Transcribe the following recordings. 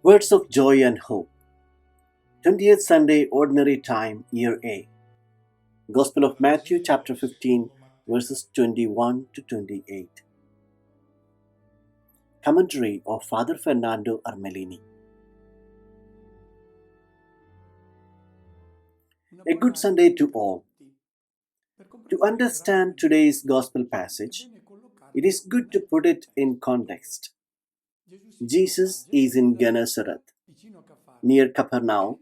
Words of Joy and Hope. 20th Sunday Ordinary Time, Year A. Gospel of Matthew, chapter 15, verses 21 to 28. Commentary of Father Fernando Armellini. A good Sunday to all. To understand today's Gospel passage, it is good to put it in context. Jesus is in Gennesaret, near Capernaum,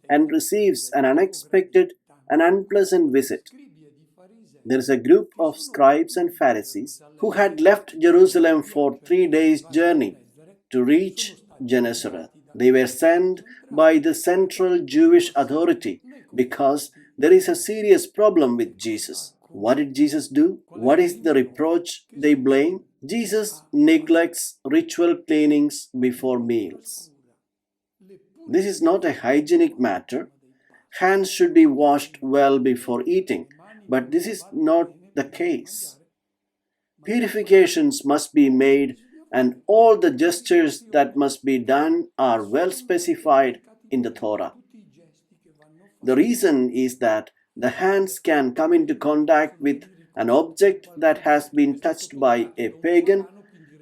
and receives an unexpected and unpleasant visit. There is a group of scribes and Pharisees who had left Jerusalem for 3 days' journey to reach Gennesaret. They were sent by the central Jewish authority because there is a serious problem with Jesus. What did Jesus do? What is the reproach they blame? Jesus neglects ritual cleanings before meals. This is not a hygienic matter. Hands should be washed well before eating, but this is not the case. Purifications must be made, and all the gestures that must be done are well specified in the Torah. The reason is that the hands can come into contact with an object that has been touched by a pagan,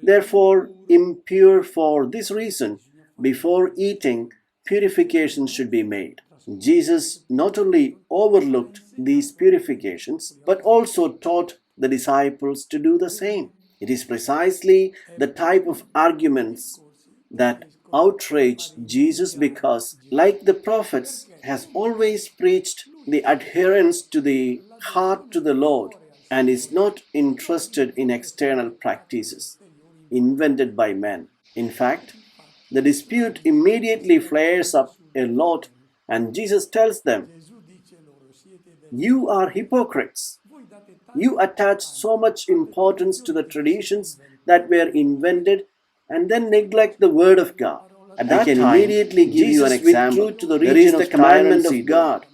therefore impure. For this reason, before eating, purification should be made. Jesus not only overlooked these purifications, but also taught the disciples to do the same. It is precisely the type of arguments that outrage Jesus because, like the prophets, has always preached the adherence to the heart to the Lord and is not interested in external practices invented by men. In fact, the dispute immediately flares up a lot, and Jesus tells them, "You are hypocrites. You attach so much importance to the traditions that were invented and then neglect the word of God." At that time, immediately give you an example. There is the commandment of God,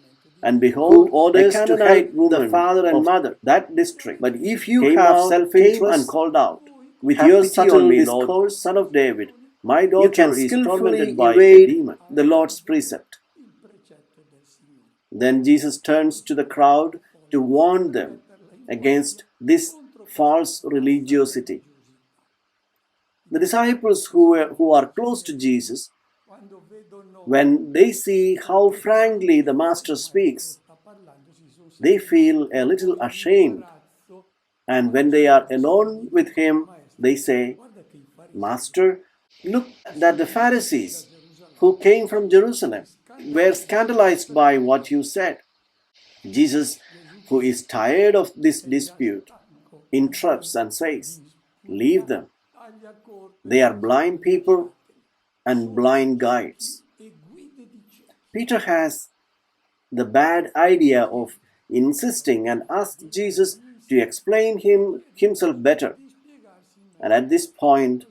and behold, orders to hate the father and mother, that district. But if you have self-interest and called out, with your subtle discourse, son of David, my daughter is tormented by a demon, the Lord's precept. Then Jesus turns to the crowd to warn them against this false religiosity. The disciples who are close to Jesus, when they see how frankly the Master speaks, they feel a little ashamed. And when they are alone with him, they say, "Master, look that the Pharisees who came from Jerusalem were scandalized by what you said." Jesus, who is tired of this dispute, interrupts and says, "Leave them. They are blind people and blind guides." Peter has the bad idea of insisting and asks Jesus to explain himself better. And at this point,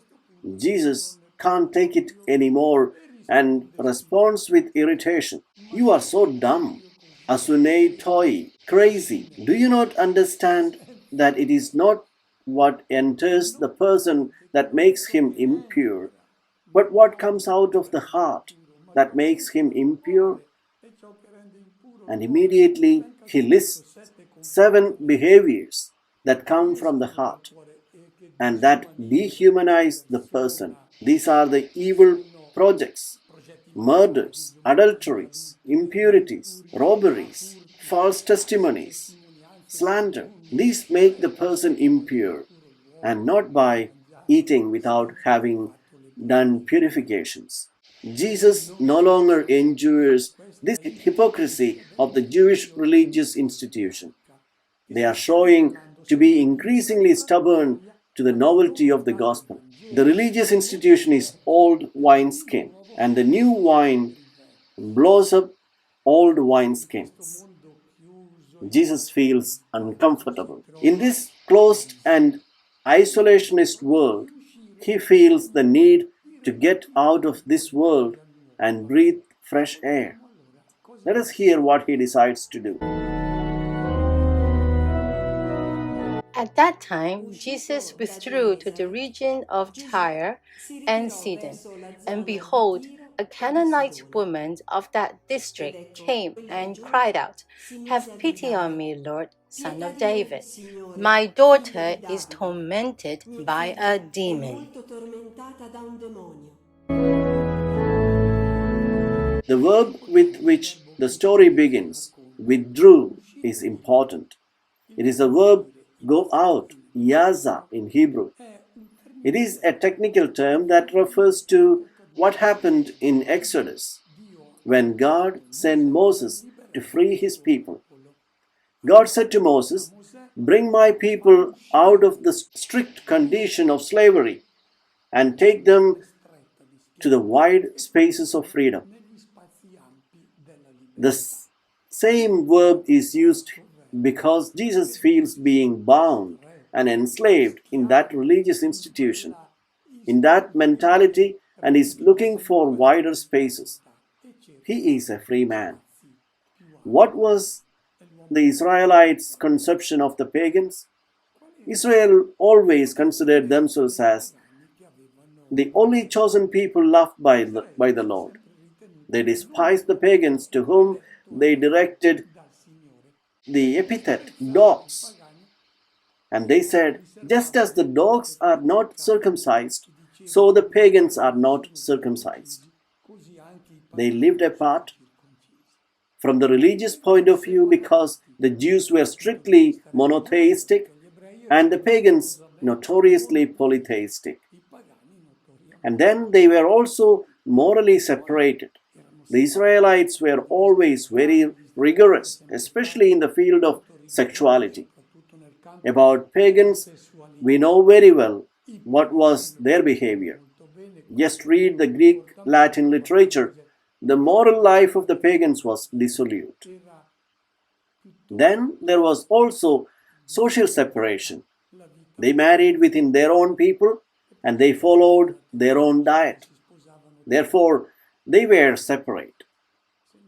Jesus can't take it anymore and responds with irritation. "You are so dumb, asunei toi, crazy. Do you not understand that it is not what enters the person that makes him impure, but what comes out of the heart that makes him impure?" And immediately he lists 7 behaviors that come from the heart and that dehumanize the person. These are the evil projects: murders, adulteries, impurities, robberies, false testimonies, slander. These make the person impure, and not by eating without having done purifications. Jesus no longer endures this hypocrisy of the Jewish religious institution. They are showing to be increasingly stubborn to the novelty of the gospel. The religious institution is old wineskin, and the new wine blows up old wineskins. Jesus feels uncomfortable. In this closed and isolationist world, he feels the need to get out of this world and breathe fresh air. Let us hear what he decides to do. At that time, Jesus withdrew to the region of Tyre and Sidon, and behold, a Canaanite woman of that district came and cried out, "Have pity on me, Lord, Son of David. My daughter is tormented by a demon." The verb with which the story begins, withdrew, is important. It is the verb go out, yaza in Hebrew. It is a technical term that refers to what happened in Exodus when God sent Moses to free his people. God said to Moses, "Bring my people out of the strict condition of slavery and take them to the wide spaces of freedom." The same verb is used because Jesus feels being bound and enslaved in that religious institution, in that mentality, and is looking for wider spaces. He is a free man. What was the Israelites' conception of the pagans? Israel always considered themselves as the only chosen people loved by the Lord. They despised the pagans to whom they directed the epithet dogs. And they said, just as the dogs are not circumcised, so the pagans are not circumcised. They lived apart from the religious point of view because the Jews were strictly monotheistic and the pagans notoriously polytheistic. And then they were also morally separated. The Israelites were always very rigorous, especially in the field of sexuality. About pagans, we know very well what was their behavior. Just read the Greek Latin literature. The moral life of the pagans was dissolute. Then there was also social separation. They married within their own people and they followed their own diet. Therefore, they were separate.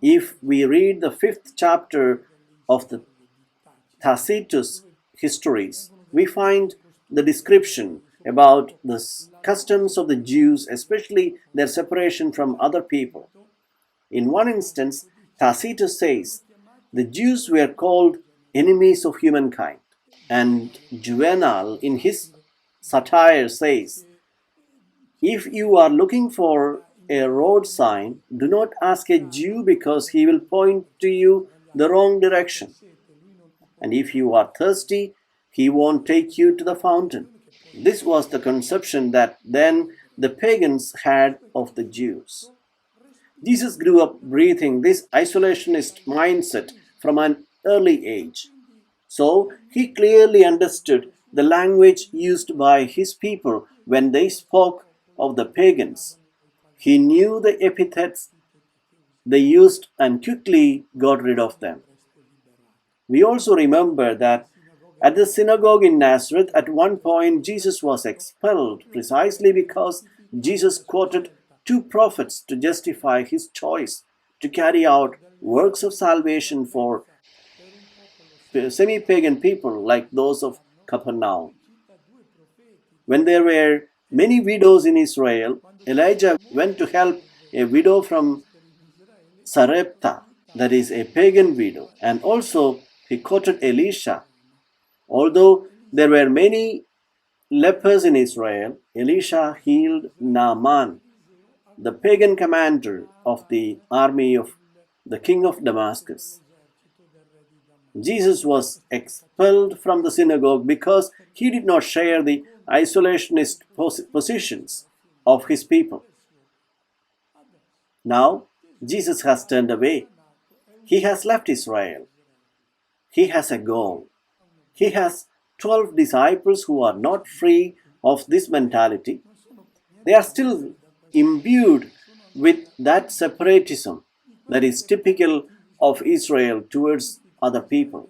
If we read the 5th chapter of the Tacitus histories, we find the description about the customs of the Jews, especially their separation from other people. In one instance, Tacitus says, the Jews were called enemies of humankind. And Juvenal, in his satire, says, if you are looking for a road sign, do not ask a Jew because he will point to you the wrong direction. And if you are thirsty, he won't take you to the fountain. This was the conception that then the pagans had of the Jews. Jesus grew up breathing this isolationist mindset from an early age. So he clearly understood the language used by his people when they spoke of the pagans. He knew the epithets they used and quickly got rid of them. We also remember that at the synagogue in Nazareth, at one point Jesus was expelled precisely because Jesus quoted 2 prophets to justify his choice to carry out works of salvation for semi-pagan people like those of Capernaum. When there were many widows in Israel, Elijah went to help a widow from Sarepta, that is a pagan widow, and also he quoted Elisha. Although there were many lepers in Israel, Elisha healed Naaman, the pagan commander of the army of the king of Damascus. Jesus was expelled from the synagogue because he did not share the isolationist positions of his people. Now, Jesus has turned away. He has left Israel. He has a goal. He has 12 disciples who are not free of this mentality. They are still imbued with that separatism that is typical of Israel towards other people.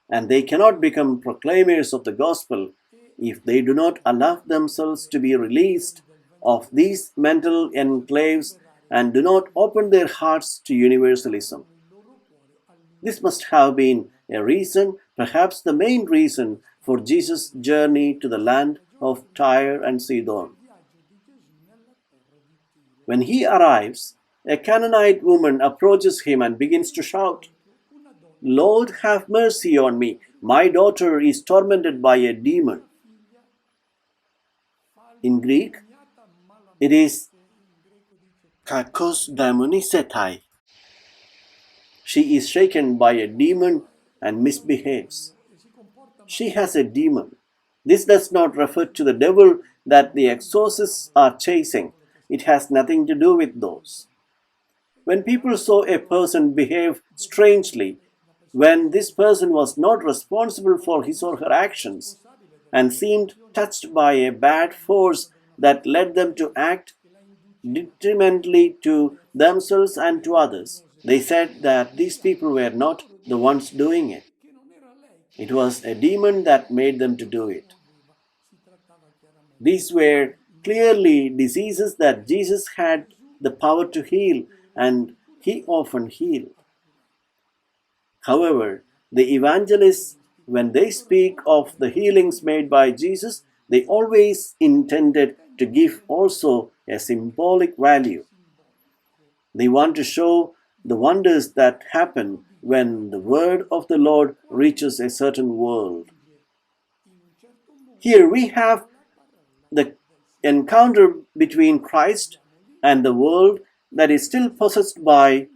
And they cannot become proclaimers of the gospel if they do not allow themselves to be released of these mental enclaves and do not open their hearts to universalism. This must have been a reason, perhaps the main reason, for Jesus' journey to the land of Tyre and Sidon. When he arrives, a Canaanite woman approaches him and begins to shout, "Lord, have mercy on me. My daughter is tormented by a demon." In Greek, it is kakos daimonisetai. She is shaken by a demon and misbehaves. She has a demon. This does not refer to the devil that the exorcists are chasing. It has nothing to do with those. When people saw a person behave strangely, when this person was not responsible for his or her actions and seemed touched by a bad force that led them to act detrimentally to themselves and to others, they said that these people were not the ones doing it. It was a demon that made them to do it. These were clearly diseases that Jesus had the power to heal, and he often healed. However, the evangelists, when they speak of the healings made by Jesus, they always intended to give also a symbolic value. They want to show the wonders that happen when the word of the Lord reaches a certain world. Here we have the encounter between Christ and the world that is still possessed by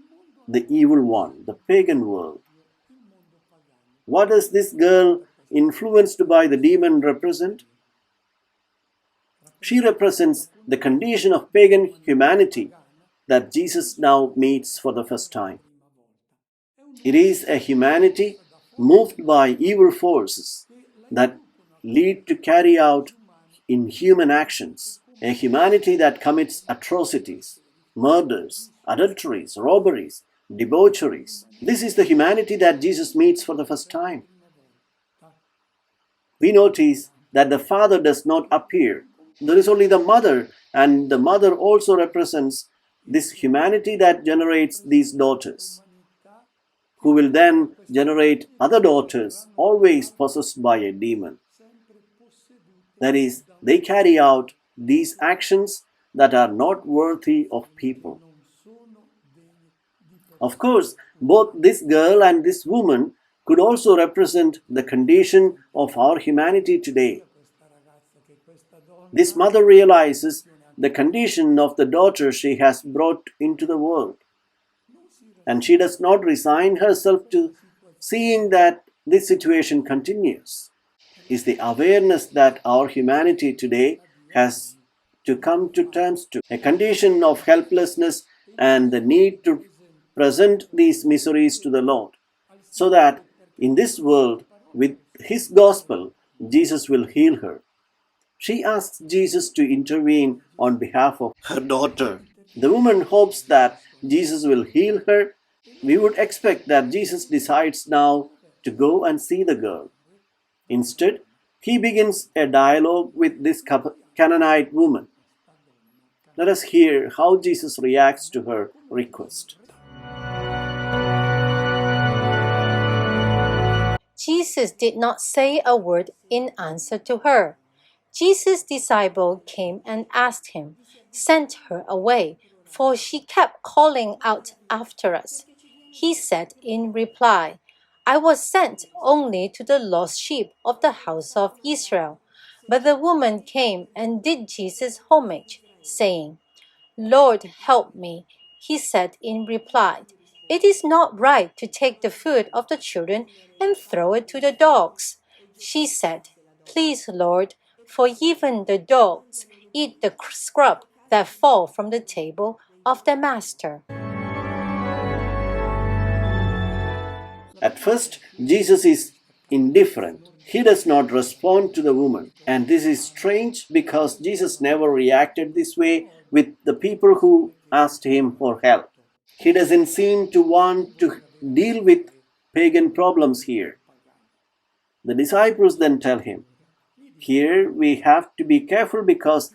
the evil one, the pagan world. What does this girl, influenced by the demon, represent? She represents the condition of pagan humanity that Jesus now meets for the first time. It is a humanity moved by evil forces that lead to carry out inhuman actions, a humanity that commits atrocities, murders, adulteries, robberies, debaucheries. This is the humanity that Jesus meets for the first time. We notice that the father does not appear. There is only the mother, and the mother also represents this humanity that generates these daughters, who will then generate other daughters, always possessed by a demon. That is, they carry out these actions that are not worthy of people. Of course, both this girl and this woman could also represent the condition of our humanity today. This mother realizes the condition of the daughter she has brought into the world, and she does not resign herself to seeing that this situation continues. Is the awareness that our humanity today has to come to terms to, a condition of helplessness and the need to present these miseries to the Lord, so that in this world, with His gospel, Jesus will heal her. She asks Jesus to intervene on behalf of her daughter. The woman hopes that Jesus will heal her. We would expect that Jesus decides now to go and see the girl. Instead, he begins a dialogue with this Canaanite woman. Let us hear how Jesus reacts to her request. Jesus did not say a word in answer to her. Jesus' disciple came and asked him, "Send her away, for she kept calling out after us." He said in reply, "I was sent only to the lost sheep of the house of Israel." But the woman came and did Jesus homage, saying, "Lord, help me." He said in reply, "It is not right to take the food of the children and throw it to the dogs." She said, "Please, Lord, for even the dogs eat the scrub that fall from the table of their master." At first, Jesus is indifferent. He does not respond to the woman. And this is strange because Jesus never reacted this way with the people who asked him for help. He doesn't seem to want to deal with pagan problems here. The disciples then tell him, here we have to be careful because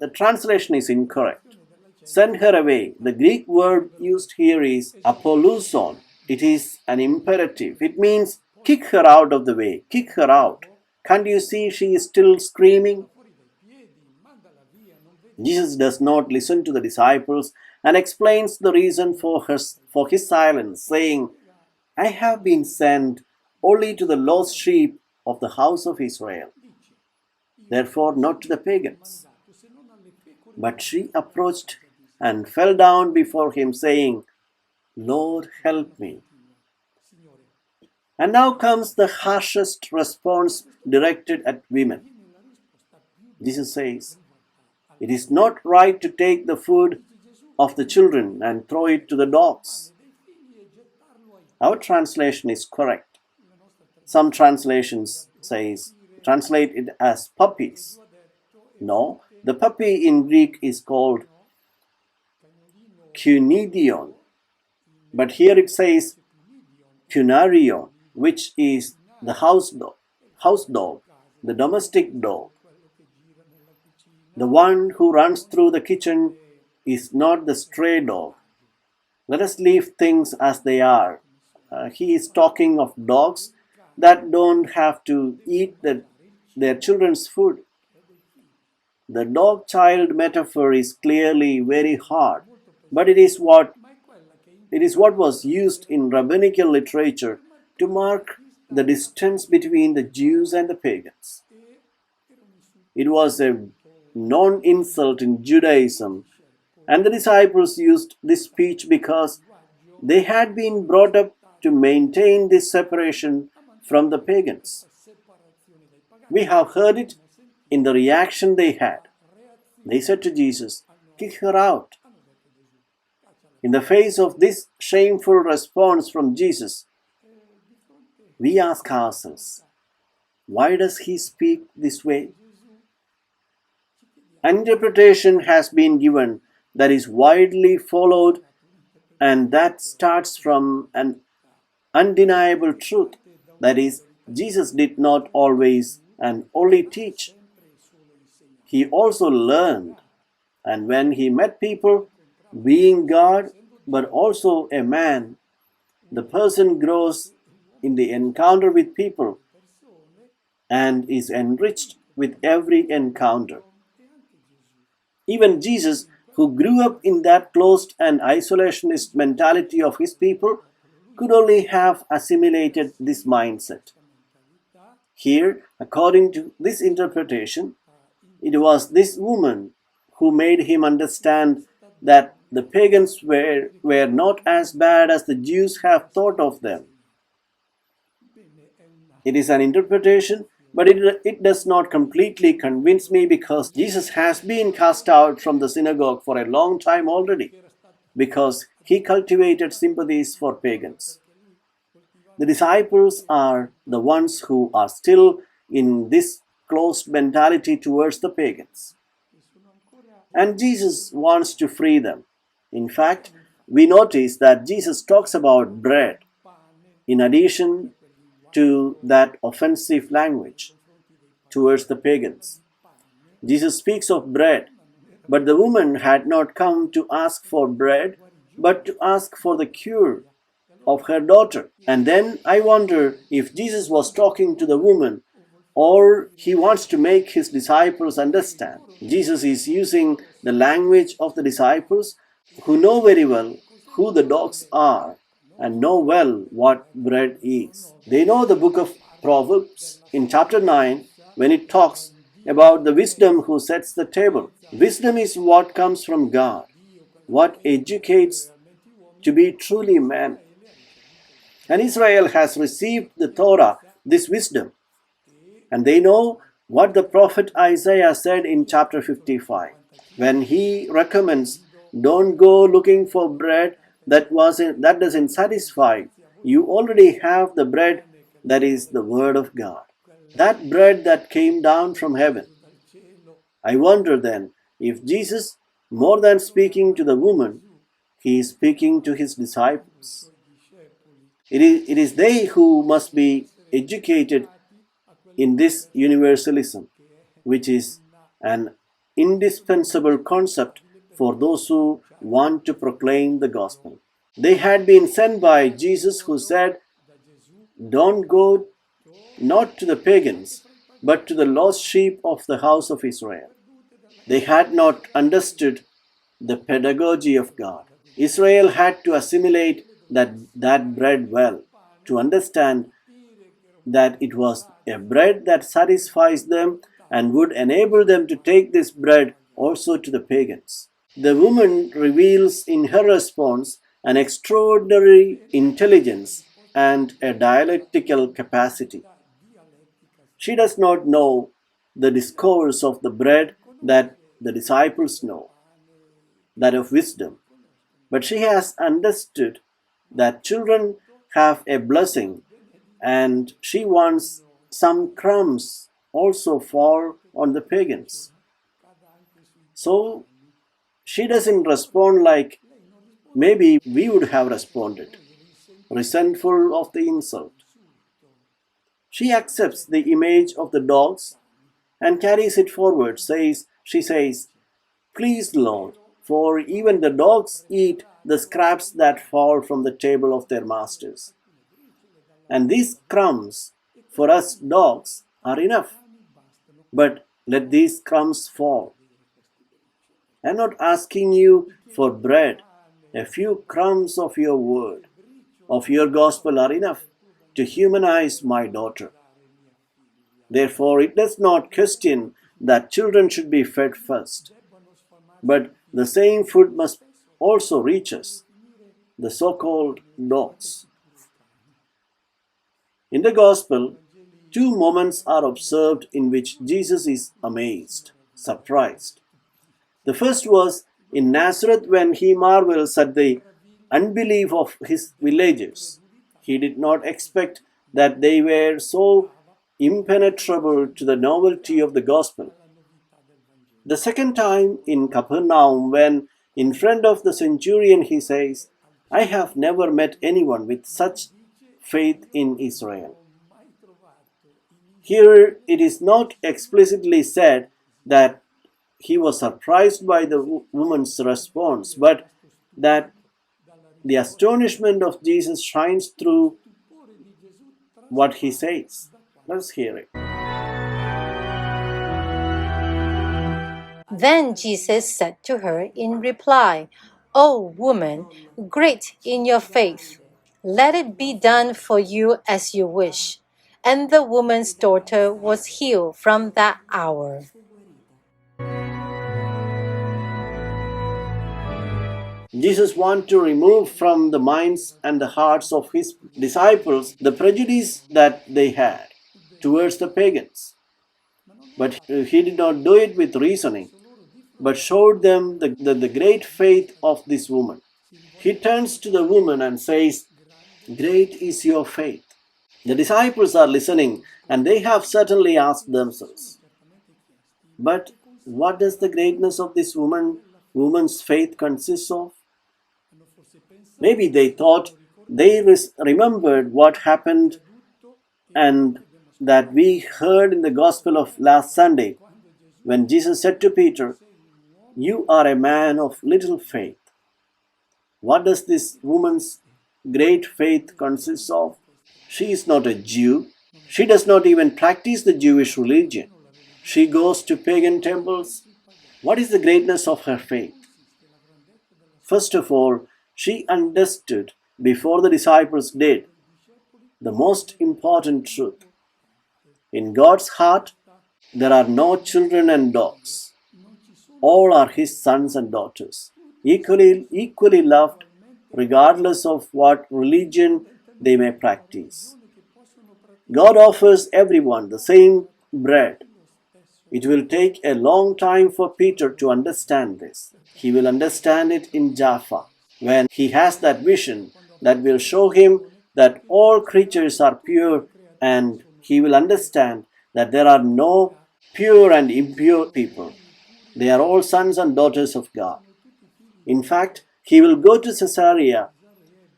the translation is incorrect. Send her away. The Greek word used here is apoluson. It is an imperative. It means Kick her out of the way. Kick her out. Can't you see she is still screaming? Jesus does not listen to the disciples and explains the reason for his silence, saying, I have been sent only to the lost sheep of the house of Israel, therefore not to the pagans. But she approached and fell down before him, saying, Lord, help me. And now comes the harshest response directed at women. Jesus says, it is not right to take the food of the children and throw it to the dogs. Our translation is correct. Some translations translate it as puppies. No, the puppy in Greek is called kunidion, but here it says kunarion, which is the house dog, the domestic dog. The one who runs through the kitchen is not the stray dog. Let us leave things as they are. He is talking of dogs that don't have to eat their children's food. The dog-child metaphor is clearly very hard, but it is what was used in rabbinical literature to mark the distance between the Jews and the pagans. It was a non-insult in Judaism, and the disciples used this speech because they had been brought up to maintain this separation from the pagans. We have heard it in the reaction they had. They said to Jesus, kick her out. In the face of this shameful response from Jesus, we ask ourselves, why does he speak this way? An interpretation has been given that is widely followed and that starts from an undeniable truth. That is, Jesus did not always and only teach. He also learned, and when he met people, being God but also a man, the person grows in the encounter with people and is enriched with every encounter. Even Jesus, who grew up in that closed and isolationist mentality of his people, could only have assimilated this mindset. Here, according to this interpretation, it was this woman who made him understand that the pagans were not as bad as the Jews have thought of them. It is an interpretation, but it does not completely convince me, because Jesus has been cast out from the synagogue for a long time already, because he cultivated sympathies for pagans. The disciples are the ones who are still in this closed mentality towards the pagans. And Jesus wants to free them. In fact, we notice that Jesus talks about bread in addition to that offensive language towards the pagans. Jesus speaks of bread, but the woman had not come to ask for bread, but to ask for the cure of her daughter. And then I wonder if Jesus was talking to the woman, or he wants to make his disciples understand. Jesus is using the language of the disciples, who know very well who the dogs are and know well what bread is. They know the book of Proverbs in chapter 9 when it talks about the wisdom who sets the table. Wisdom is what comes from God, what educates to be truly man. And Israel has received the Torah, this wisdom. And they know what the prophet Isaiah said in chapter 55, when he recommends, don't go looking for bread that doesn't satisfy. You already have the bread that is the word of God, that bread that came down from heaven. I wonder then if Jesus, more than speaking to the woman, he is speaking to his disciples. It is they who must be educated in this universalism, which is an indispensable concept for those who want to proclaim the gospel. They had been sent by Jesus, who said, Don't go not to the pagans, but to the lost sheep of the house of Israel. They had not understood the pedagogy of God. Israel had to assimilate that bread well, to understand that it was a bread that satisfies them and would enable them to take this bread also to the pagans. The woman reveals in her response an extraordinary intelligence and a dialectical capacity. She does not know the discourse of the bread that the disciples know, that of wisdom, but she has understood that children have a blessing, and she wants some crumbs also fall on the pagans. So she doesn't respond like maybe we would have responded, resentful of the insult. She accepts the image of the dogs and carries it forward. She says, "Please, Lord, for even the dogs eat the scraps that fall from the table of their masters. And these crumbs for us dogs are enough. But let these crumbs fall. I'm not asking you for bread. A few crumbs of your word, of your gospel are enough to humanize my daughter. Therefore, it does not question that children should be fed first. But the same food must also reach us, the so-called dogs." In the Gospel, two moments are observed in which Jesus is amazed, surprised. The first was in Nazareth when he marvels at the unbelief of his villagers. He did not expect that they were so impenetrable to the novelty of the Gospel. The second time in Capernaum when in front of the centurion he says, "I have never met anyone with such faith in Israel." Here it is not explicitly said that he was surprised by the woman's response, but that the astonishment of Jesus shines through what he says. Let's hear it. Then Jesus said to her in reply, "O woman, great in your faith, let it be done for you as you wish." And the woman's daughter was healed from that hour. Jesus wanted to remove from the minds and the hearts of his disciples the prejudice that they had towards the pagans. But he did not do it with reasoning, but showed them the great faith of this woman. He turns to the woman and says, "Great is your faith." The disciples are listening and they have certainly asked themselves, but what does the greatness of this woman's faith consist of? Maybe they thought they remembered what happened and that we heard in the Gospel of last Sunday when Jesus said to Peter, "You are a man of little faith." What does this woman's great faith consist of? She is not a Jew. She does not even practice the Jewish religion. She goes to pagan temples. What is the greatness of her faith? First of all, she understood before the disciples did the most important truth. In God's heart, there are no children and dogs. All are his sons and daughters, equally loved, regardless of what religion they may practice. God offers everyone the same bread. It will take a long time for Peter to understand this. He will understand it in Jaffa, when he has that vision that will show him that all creatures are pure, and he will understand that there are no pure and impure people. They are all sons and daughters of God. In fact, he will go to Caesarea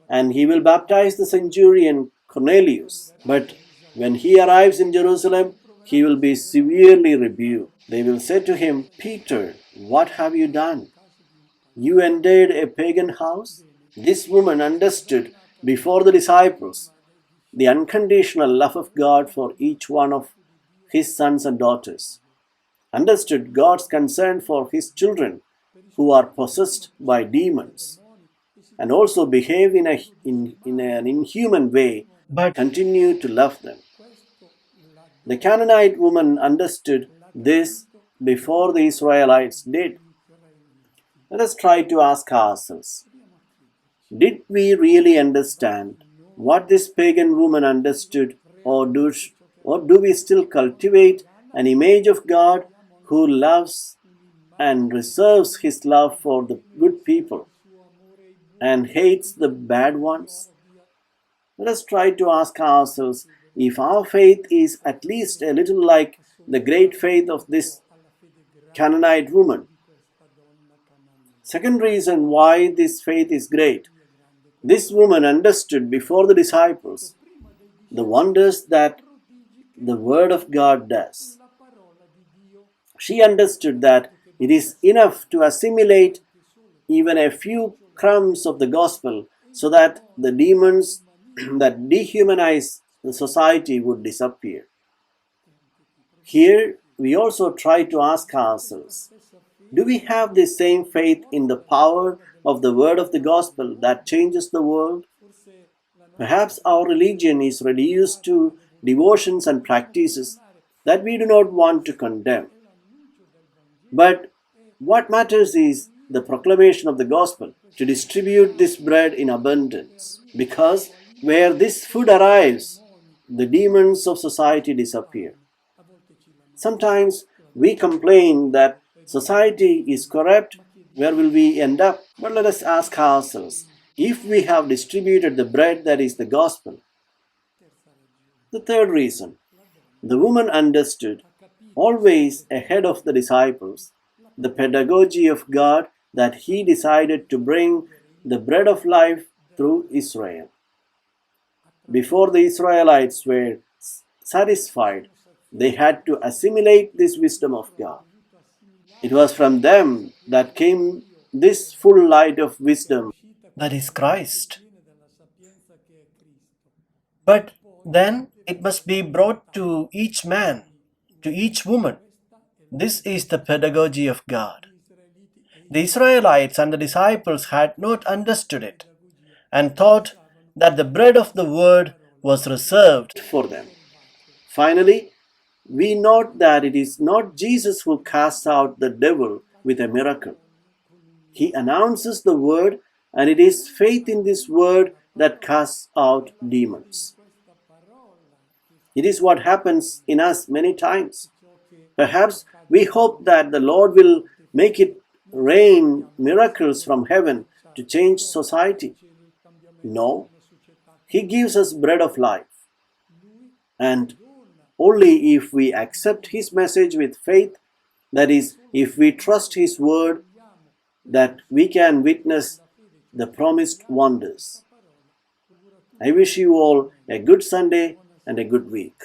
and he will baptize the centurion Cornelius. But when he arrives in Jerusalem, he will be severely rebuked. They will say to him, "Peter, what have you done? You entered a pagan house?" This woman understood before the disciples the unconditional love of God for each one of his sons and daughters, understood God's concern for his children who are possessed by demons, and also behave in an inhuman way, but continue to love them. The Canaanite woman understood this before the Israelites did. Let us try to ask ourselves, did we really understand what this pagan woman understood, or do we still cultivate an image of God who loves and reserves his love for the good people and hates the bad ones? Let us try to ask ourselves if our faith is at least a little like the great faith of this Canaanite woman. Second reason why this faith is great. This woman understood before the disciples the wonders that the Word of God does. She understood that it is enough to assimilate even a few crumbs of the gospel so that the demons that dehumanize the society would disappear. Here, we also try to ask ourselves, do we have the same faith in the power of the word of the gospel that changes the world? Perhaps our religion is reduced to devotions and practices that we do not want to condemn. But what matters is the proclamation of the gospel, to distribute this bread in abundance, because where this food arrives, the demons of society disappear. Sometimes we complain that society is corrupt. Where will we end up? But let us ask ourselves, if we have distributed the bread that is the gospel. The third reason, the woman understood, always ahead of the disciples, the pedagogy of God that he decided to bring the bread of life through Israel. Before the Israelites were satisfied, they had to assimilate this wisdom of God. It was from them that came this full light of wisdom, that is Christ. But then it must be brought to each man, to each woman. This is the pedagogy of God. The Israelites and the disciples had not understood it and thought that the bread of the word was reserved for them. Finally, we note that it is not Jesus who casts out the devil with a miracle. He announces the word, and it is faith in this word that casts out demons. It is what happens in us many times. Perhaps we hope that the Lord will make it rain miracles from heaven to change society. No, He gives us bread of life. And only if we accept His message with faith, that is, if we trust His word, that we can witness the promised wonders. I wish you all a good Sunday and a good week.